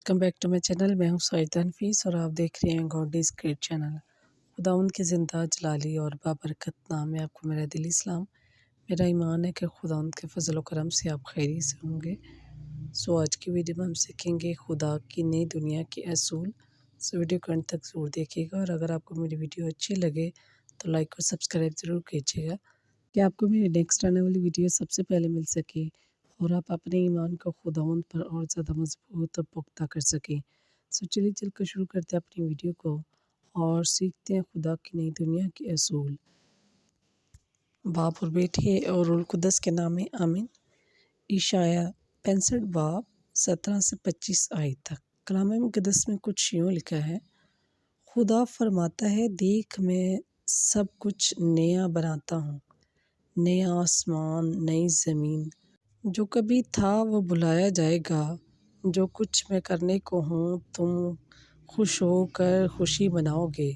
Welcome back to my channel. मैं हूँ साहिदा नफीस और आप देख रहे हैं गॉड इज़ ग्रेट चैनल। खुदावंद के ज़िंदा जलाली और बाबरकत नाम में आपको मेरा दिली सलाम। मेरा ईमान है कि खुदावंद के फजल व करम से आप खैरी से होंगे। आज की वीडियो में हम सीखेंगे खुदा की नई दुनिया के असूल। वीडियो को अंत तक ज़रूर देखिएगा और अगर आपको मेरी वीडियो अच्छी लगे तो लाइक और सब्सक्राइब ज़रूर कीजिएगा कि आपको मेरी नेक्स्ट आने वाली वीडियो सबसे पहले मिल सके और आप अपने ईमान को खुदावंद पर और ज़्यादा मजबूत और पुख्ता कर सकें। चलिए चलकर शुरू करते हैं अपनी वीडियो को और सीखते हैं खुदा की नई दुनिया के असूल। बाप और बेटे और रूह कुद्दस के नाम में आमीन। इशाया 65 बाब 17 से 25 आयत तक कलाम मुक़द्दस में कुछ यूँ लिखा है। खुदा फरमाता है, देख मैं सब कुछ नया बनाता हूँ, नया आसमान नई ज़मीन। जो कभी था वो बुलाया जाएगा, जो कुछ मैं करने को हूँ तुम खुश होकर खुशी मनाओगे।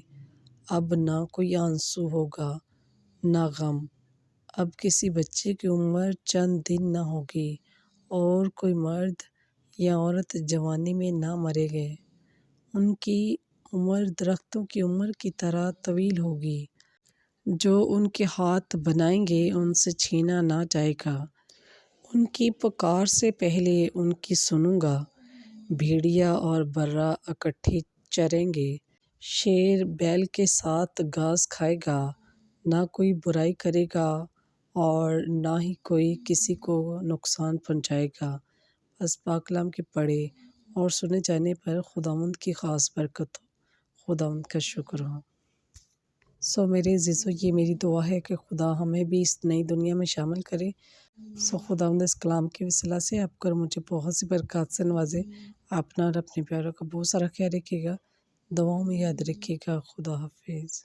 अब ना कोई आंसू होगा ना गम, अब किसी बच्चे की उम्र चंद दिन ना होगी और कोई मर्द या औरत जवानी में ना मरेंगे। उनकी उम्र दरख्तों की उम्र की तरह तवील होगी, जो उनके हाथ बनाएंगे उनसे छीना ना जाएगा। उनकी पुकार से पहले उनकी सुनूंगा। भेड़िया और बर्रा इकट्ठे चरेंगे, शेर बैल के साथ घास खाएगा। ना कोई बुराई करेगा और ना ही कोई किसी को नुकसान पहुंचाएगा। बस पाक कलाम के पढ़े और सुने जाने पर खुदावंद की ख़ास बरकत हो, खुदावंद का शुक्र हो। मेरे अज़ीज़ों, ये मेरी दुआ है कि खुदा हमें भी इस नई दुनिया में शामिल करे। खुदावंद इस कलाम के वसीला से आपको और मुझे बहुत सी बरकत से नवाजे। अपना और अपने प्यारों का बहुत सारा ख्याल रखिएगा, दुआओं में याद रखिएगा। खुदा हाफिज़।